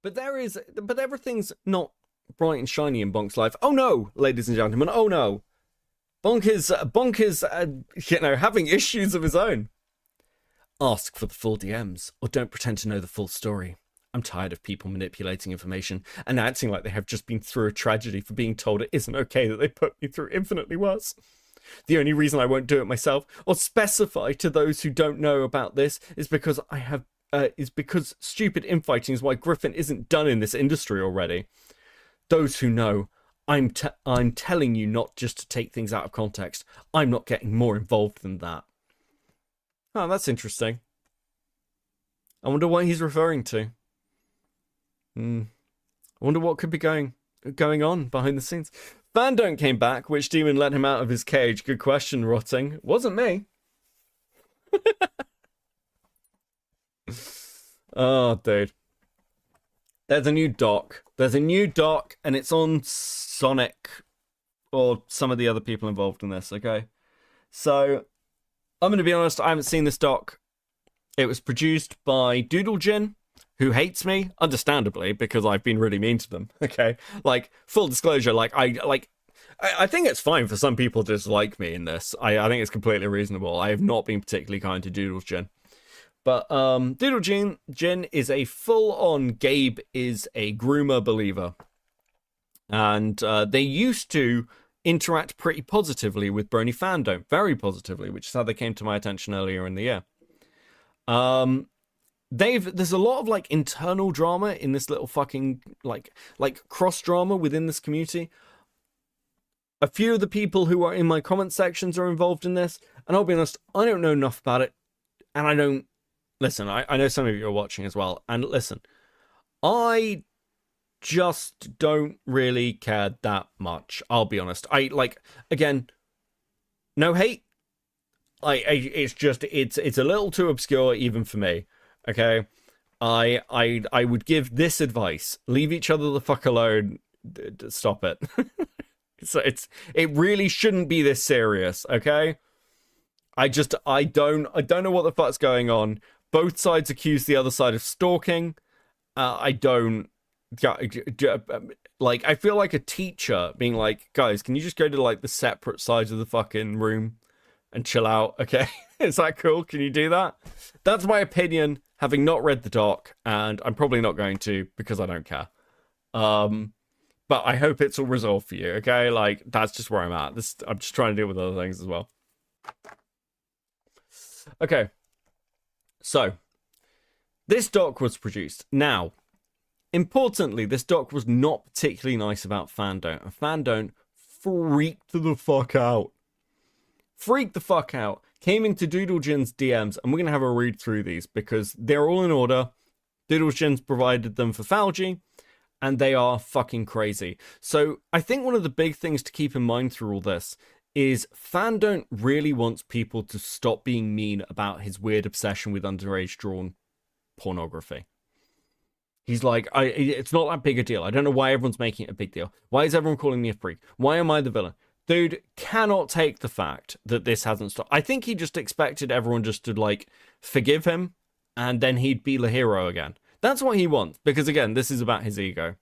But everything's not bright and shiny in Bonk's life. Oh no, ladies and gentlemen, oh no. Bonk is having issues of his own. Ask for the full DMs, or don't pretend to know the full story. I'm tired of people manipulating information and acting like they have just been through a tragedy for being told it isn't okay that they put me through infinitely worse. The only reason I won't do it myself, or specify to those who don't know about this, is because because stupid infighting is why Griffin isn't done in this industry already. Those who know, I'm telling you not just to take things out of context. I'm not getting more involved than that. Oh, that's interesting. I wonder what he's referring to. I wonder what could be going on behind the scenes. Fandont came back. Which demon let him out of his cage? Good question, Rotting. Wasn't me. Oh, dude. There's a new doc. And it's on Sonic or some of the other people involved in this, okay? So, I'm going to be honest, I haven't seen this doc. It was produced by Doodlejin, who hates me, understandably, because I've been really mean to them, okay? Like, full disclosure, I think it's fine for some people to dislike me in this. I think it's completely reasonable. I have not been particularly kind to Doodlejin. But Doodlejin is a full-on Gabe is a groomer believer. And they used to interact pretty positively with Brony Fandom, very positively, which is how they came to my attention earlier in the year. There's a lot of internal drama in this little fucking like cross drama within this community. A few of the people who are in my comment sections are involved in this, and I'll be honest, I don't know enough about it, and I don't listen. I know some of you are watching as well, and listen, I just don't really care that much. I'll be honest. Again, no hate. It's a little too obscure even for me. Okay, I would give this advice: leave each other the fuck alone. Stop it. So it really shouldn't be this serious. Okay, I don't know what the fuck's going on. Both sides accuse the other side of stalking. I don't. I feel like a teacher being like, guys, can you just go to the separate sides of the fucking room and chill out? Okay, is that cool? Can you do that? That's my opinion, having not read the doc, and I'm probably not going to because I don't care. But I hope it's all resolved for you. Okay, that's just where I'm at. I'm just trying to deal with other things as well. Okay, so this doc was produced. Now, importantly, this doc was not particularly nice about Fandont, and Fandont freaked the fuck out. Came into Doodlejin's DMs, and we're going to have a read through these because they're all in order. Doodlejin's provided them for Falgi, and they are fucking crazy. So I think one of the big things to keep in mind through all this is Fandont really wants people to stop being mean about his weird obsession with underage drawn pornography. He's like, it's not that big a deal. I don't know why everyone's making it a big deal. Why is everyone calling me a freak? Why am I the villain? Dude cannot take the fact that this hasn't stopped. I think he just expected everyone just to forgive him and then he'd be the hero again. That's what he wants, because again, this is about his ego.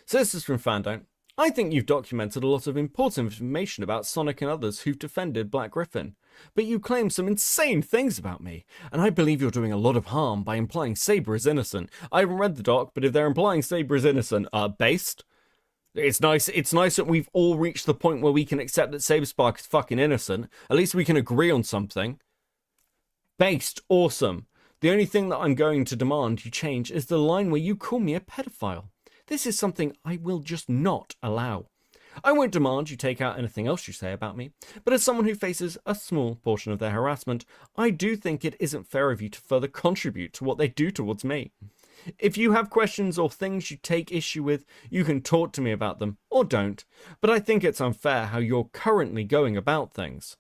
So this is from Fandont. I think you've documented a lot of important information about Sonic and others who've defended Black Griffin. But you claim some insane things about me, and I believe you're doing a lot of harm by implying Saber is innocent. I haven't read the doc, but if they're implying Saber is innocent, based, it's nice that we've all reached the point where we can accept that Saberspark is fucking innocent. At least we can agree on something. Based, awesome. The only thing that I'm going to demand you change is the line where you call me a pedophile. This is something I will just not allow. I won't demand you take out anything else you say about me, but as someone who faces a small portion of their harassment, I do think it isn't fair of you to further contribute to what they do towards me. If you have questions or things you take issue with, you can talk to me about them, or don't, but I think it's unfair how you're currently going about things.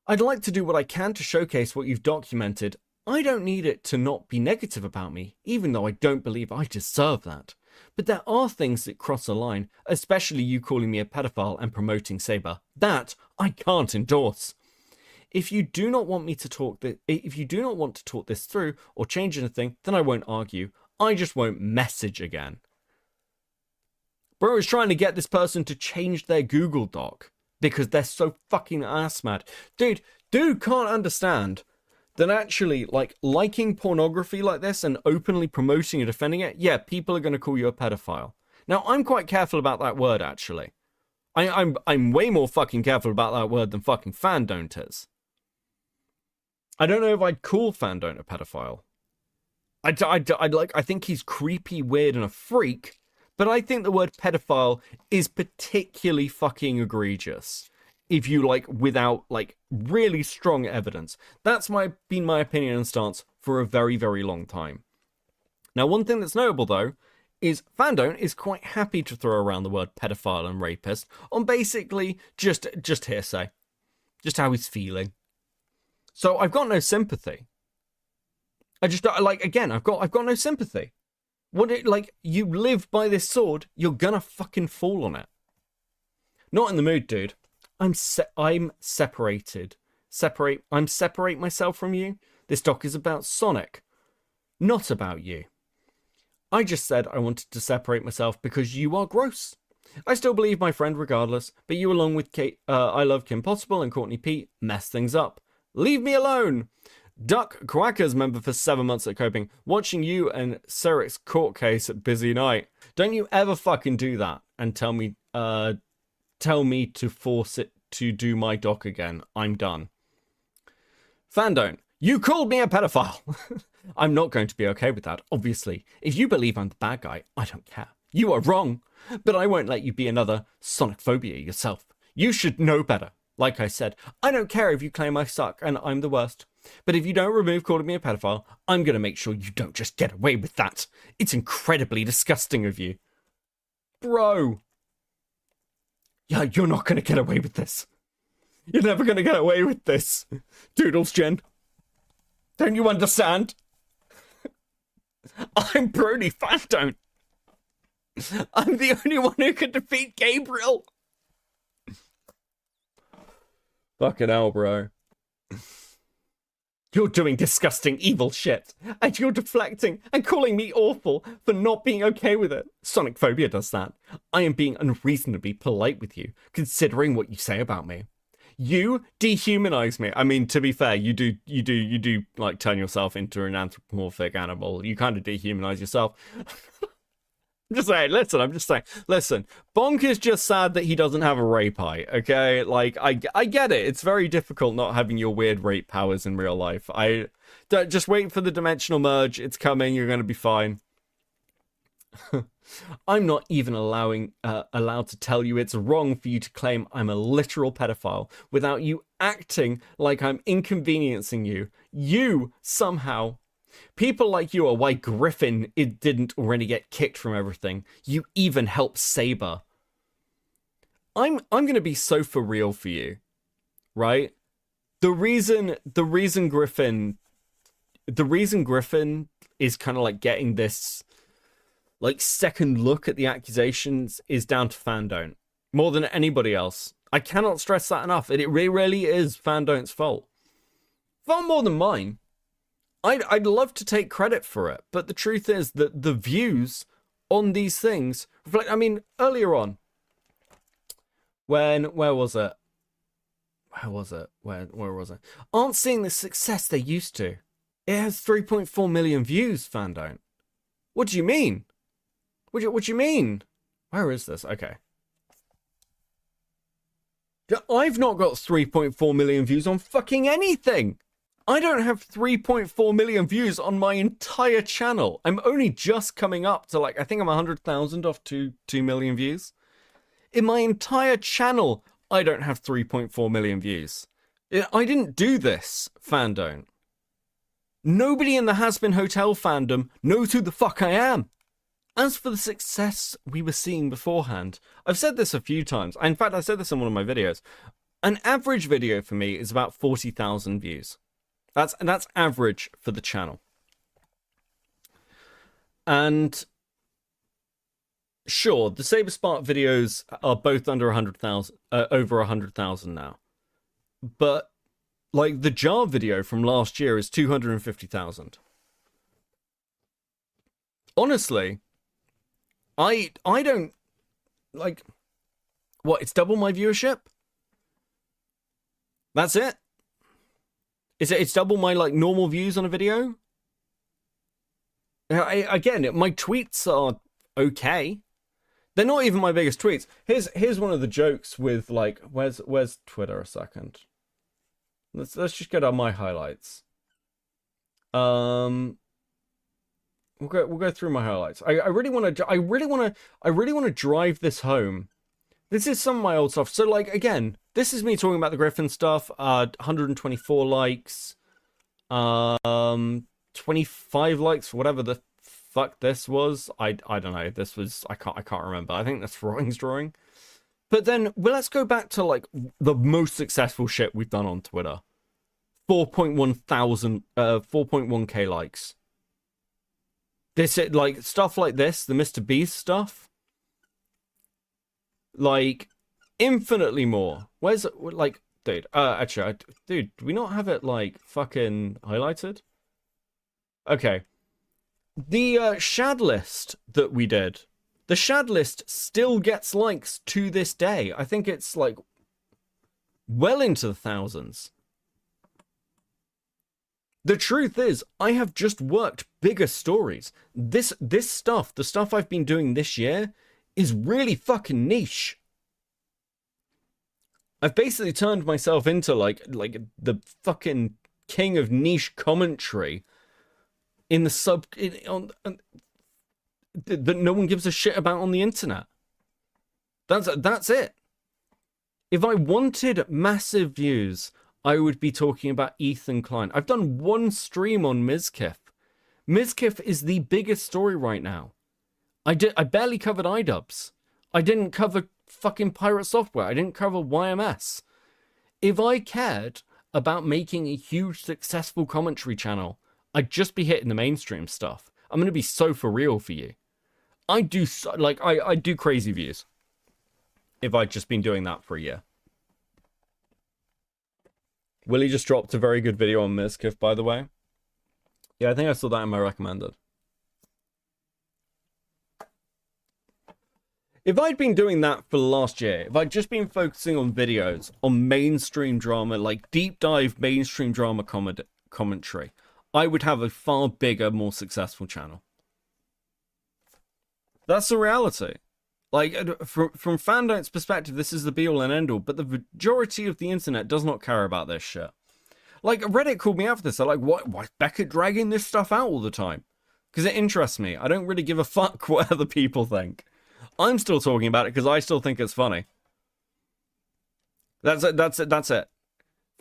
I'd like to do what I can to showcase what you've documented. I don't need it to not be negative about me, even though I don't believe I deserve that. But there are things that cross a line, especially you calling me a pedophile and promoting Saber. That I can't endorse. If you do not want to talk this through or change anything, then I won't argue. I just won't message again. Bro is trying to get this person to change their Google Doc because they're so fucking ass mad. Dude can't understand that actually, like, liking pornography like this and openly promoting and defending it, yeah, people are going to call you a pedophile. Now, I'm quite careful about that word, actually. I'm way more fucking careful about that word than fucking Fandont is. I don't know if I'd call Fandont a pedophile. I think he's creepy, weird, and a freak, but I think the word pedophile is particularly fucking egregious. If you, like, without, like, really strong evidence. That's been my opinion and stance for a very, very long time. Now, one thing that's notable, though, is Fandont is quite happy to throw around the word pedophile and rapist on basically just hearsay. Just how he's feeling. So I've got no sympathy. I've got no sympathy. You live by this sword, you're gonna fucking fall on it. Not in the mood, dude. I'm separated. I'm separate myself from you. This doc is about Sonic, not about you. I just said I wanted to separate myself because you are gross. I still believe my friend regardless, but you along with I Love Kim Possible and Courtney Pete mess things up. Leave me alone. Duck Quackers member for 7 months at Coping. Watching you and Seric's court case at busy night. Don't you ever fucking do that and tell me to force it to do my doc again. I'm done. Fandont, you called me a pedophile. I'm not going to be okay with that, obviously. If you believe I'm the bad guy, I don't care. You are wrong, but I won't let you be another sonic phobia yourself. You should know better. Like I said, I don't care if you claim I suck and I'm the worst. But if you don't remove calling me a pedophile, I'm going to make sure you don't just get away with that. It's incredibly disgusting of you. Bro. Yeah, you're not going to get away with this. You're never going to get away with this. Doodles, Jen. Don't you understand? I'm Brody Fandont. I'm the only one who can defeat Gabriel. Fucking hell, bro. You're doing disgusting, evil shit. And you're deflecting and calling me awful for not being okay with it. Sonic phobia does that. I am being unreasonably polite with you, considering what you say about me. You dehumanize me. I mean, to be fair, you do like turn yourself into an anthropomorphic animal. You kind of dehumanize yourself. I'm just saying, listen, Bonk is just sad that he doesn't have a rape eye, okay? Like, I get it. It's very difficult not having your weird rape powers in real life. Just wait for the dimensional merge. It's coming. You're going to be fine. I'm not even allowed to tell you it's wrong for you to claim I'm a literal pedophile without you acting like I'm inconveniencing you. You somehow... People like you are why Griffin didn't already get kicked from everything. You even helped Saber. I'm gonna be so for real for you, right? The reason Griffin is kind of like getting this like second look at the accusations is down to Fandont more than anybody else. I cannot stress that enough. It really is Fandont's fault, far more than mine. I'd love to take credit for it, but the truth is that the views on these things reflect. I mean, earlier on, where was it? Aren't seeing the success they used to. It has 3.4 million views, Fandont. What do you mean? What do you mean? Where is this? Okay. I've not got 3.4 million views on fucking anything. I don't have 3.4 million views on my entire channel. I'm only just coming up to, like, I think I'm 100,000 off 2 million views. In my entire channel, I don't have 3.4 million views. I didn't do this, Fandont. Nobody in the Has Been Hotel fandom knows who the fuck I am. As for the success we were seeing beforehand, I've said this a few times. In fact, I said this in one of my videos. An average video for me is about 40,000 views. That's average for the channel. And sure, the Saber Spark videos are both under 100,000, over 100,000 now. But like the jar video from last year is 250,000. Honestly, I don't like what, it's double my viewership? That's it? It's double my like normal views on a video? Again, my tweets are okay. They're not even my biggest tweets. Here's one of the jokes with like where's Twitter a second. Let's just go down my highlights. We'll go through my highlights. I really want to drive this home. This is some of my old stuff. So like again, this is me talking about the Griffin stuff. 124 likes. 25 likes for whatever the fuck this was. I don't know. This was I can't remember. I think that's Throwing's drawing. But then let's go back to like the most successful shit we've done on Twitter. 4.1k likes. This like stuff like this, the Mr. Beast stuff. Like infinitely more. Where's like dude? Actually, dude, do we not have it like fucking highlighted? Okay. The shad list that we did, the shad list still gets likes to this day. I think it's like well into the thousands. The truth is, I have just worked bigger stories. This stuff, the stuff I've been doing this year, is really fucking niche. I've basically turned myself into like the fucking king of niche commentary in the that no one gives a shit about on the internet. That's it. If I wanted massive views, I would be talking about Ethan Klein. I've done one stream on Mizkif. Mizkif is the biggest story right now. I barely covered iDubbbz. I didn't cover fucking Pirate Software. I didn't cover YMS. If I cared about making a huge successful commentary channel, I'd just be hitting the mainstream stuff. I'm going to be so for real for you. I do crazy views if I'd just been doing that for a year. Willie just dropped a very good video on Mizkif, by the way. Yeah, I think I saw that in my recommended. If I'd been doing that for the last year, if I'd just been focusing on videos, on mainstream drama, like deep dive mainstream drama commentary, I would have a far bigger, more successful channel. That's the reality. Like, from Fandont's perspective, this is the be-all and end-all, but the majority of the internet does not care about this shit. Like, Reddit called me out for this. They're like, why is Beckett dragging this stuff out all the time? Because it interests me. I don't really give a fuck what other people think. I'm still talking about it because I still think it's funny. That's it.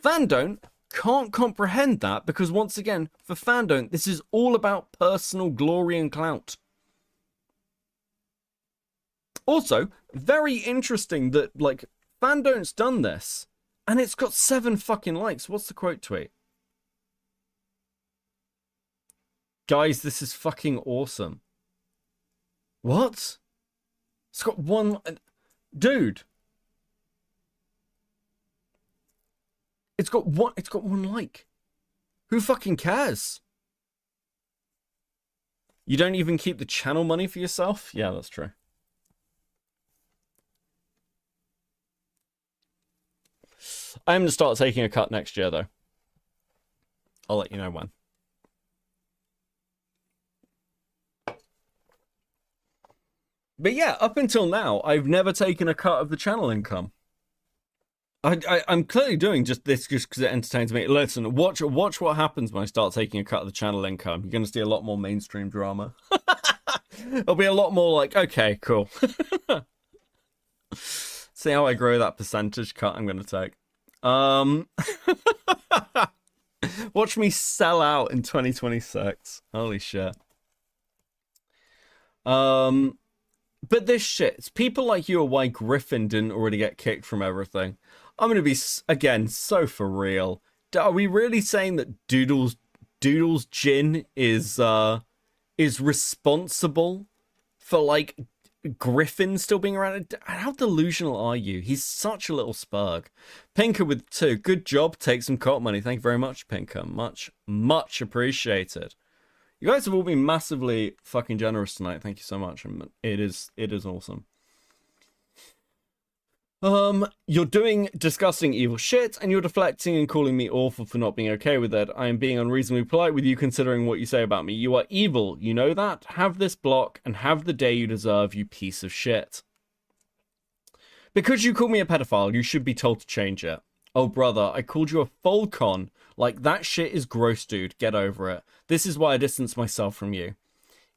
Fandont can't comprehend that because, once again, for Fandont, this is all about personal glory and clout. Also, very interesting that, like, Fandont's done this, and it's got 7 fucking likes. What's the quote tweet? Guys, this is fucking awesome. What? It's got 1... Dude. It's got 1 like. Who fucking cares? You don't even keep the channel money for yourself? Yeah, that's true. I am to start taking a cut next year, though. I'll let you know when. But yeah, up until now, I've never taken a cut of the channel income. I'm clearly doing just this just because it entertains me. Listen, watch what happens when I start taking a cut of the channel income. You're going to see a lot more mainstream drama. It'll be a lot more like, okay, cool. See how I grow that percentage cut I'm going to take. Watch me sell out in 2026. Holy shit. But this shit, it's people like you are why Griffin didn't already get kicked from everything. I'm gonna be, again, so for real. Are we really saying that Doodle's gin is responsible for, like, Griffin still being around? How delusional are you? He's such a little spurg. Pinker with 2. Good job. Take some cot money. Thank you very much, Pinker. Much appreciated. You guys have all been massively fucking generous tonight. Thank you so much. It is awesome. You're doing disgusting evil shit, and you're deflecting and calling me awful for not being okay with it. I am being unreasonably polite with you considering what you say about me. You are evil, you know that? Have this block, and have the day you deserve, you piece of shit. Because you called me a pedophile, you should be told to change it. Oh brother, I called you a Falcon. Like, that shit is gross, dude. Get over it. This is why I distance myself from you.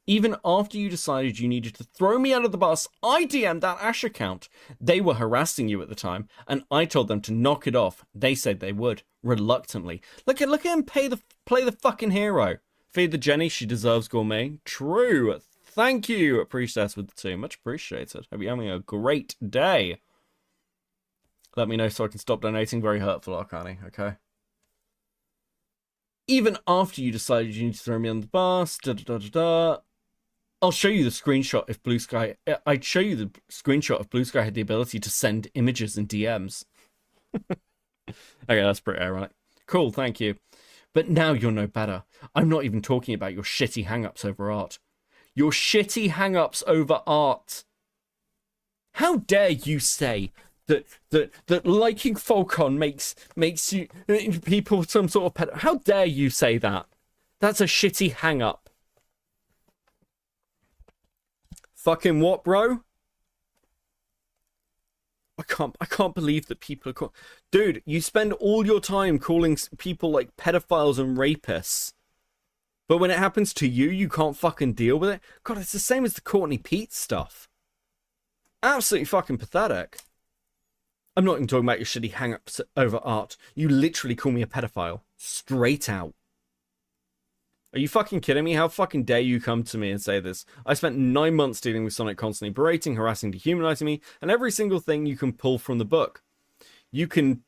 Even after you decided you needed to throw me out of the bus, I DM'd that Ash account. They were harassing you at the time, and I told them to knock it off. They said they would, reluctantly. Look at him play the fucking hero. Feed the Jenny, she deserves gourmet. True. Thank you, Priestess with the 2. Much appreciated. Hope you're having a great day. Let me know so I can stop donating. Very hurtful, Arcani, okay? Even after you decided you need to throw me on the bus, I'll show you the screenshot if Blue Sky... I'd show you the screenshot if Blue Sky had the ability to send images and DMs. Okay, that's pretty ironic. Cool, thank you. But now you're no better. I'm not even talking about your shitty hang-ups over art. Your shitty hang-ups over art. How dare you say that liking Falcon makes you people some sort of pet? How dare you say that? That's a shitty hang-up. Fucking what, bro? I can't believe that people are dude, you spend all your time calling people like pedophiles and rapists. But when it happens to you, you can't fucking deal with it. God, it's the same as the Courtney Pete stuff. Absolutely fucking pathetic. I'm not even talking about your shitty hang-ups over art. You literally call me a pedophile. Straight out. Are you fucking kidding me? How fucking dare you come to me and say this? I spent 9 months dealing with Sonic constantly berating, harassing, dehumanizing me, and every single thing you can pull from the book. You can...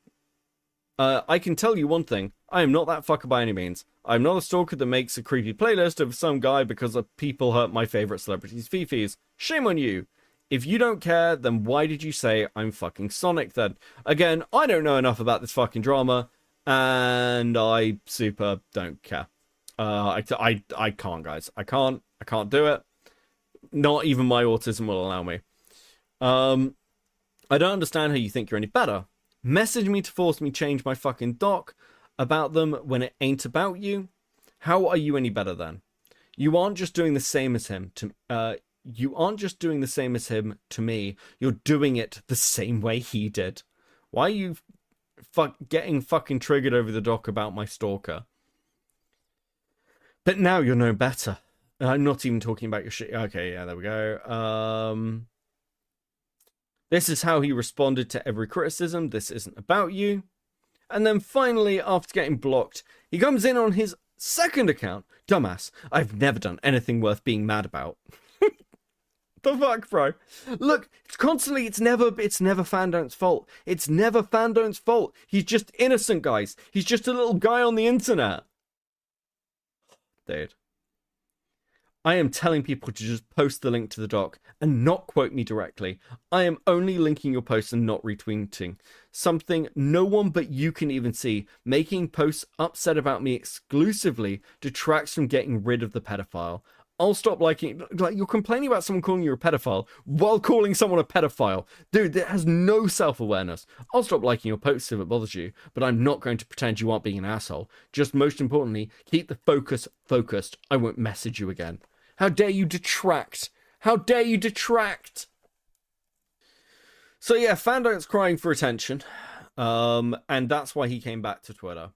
I can tell you one thing. I am not that fucker by any means. I'm not a stalker that makes a creepy playlist of some guy because people hurt my favorite celebrities' fifis. Shame on you. If you don't care, then why did you say I'm fucking Sonic then? Again, I don't know enough about this fucking drama, and I super don't care. I can't, guys. I can't do it. Not even my autism will allow me. I don't understand how you think you're any better. Message me to force me change my fucking doc about them when it ain't about you. How are you any better then? You aren't just doing the same as him to you aren't just doing the same as him to me. You're doing it the same way he did. Why are you getting fucking triggered over the doc about my stalker? But now you're no better. I'm not even talking about your shit. Okay, yeah, there we go. This is how he responded to every criticism. This isn't about you. And then finally, after getting blocked, he comes in on his second account. Dumbass, I've never done anything worth being mad about. The fuck, bro? Look, it's never Fandont's fault. It's never Fandont's fault. He's just innocent, guys. He's just a little guy on the internet. Dude. I am telling people to just post the link to the doc and not quote me directly. I am only linking your posts and not retweeting. Something no one but you can even see. Making posts upset about me exclusively detracts from getting rid of the pedophile. I'll stop liking... Like, you're complaining about someone calling you a pedophile while calling someone a pedophile. Dude, that has no self-awareness. I'll stop liking your posts if it bothers you, but I'm not going to pretend you aren't being an asshole. Just most importantly, keep the focus focused. I won't message you again. How dare you detract? How dare you detract? So yeah, Fandont's crying for attention. And that's why he came back to Twitter.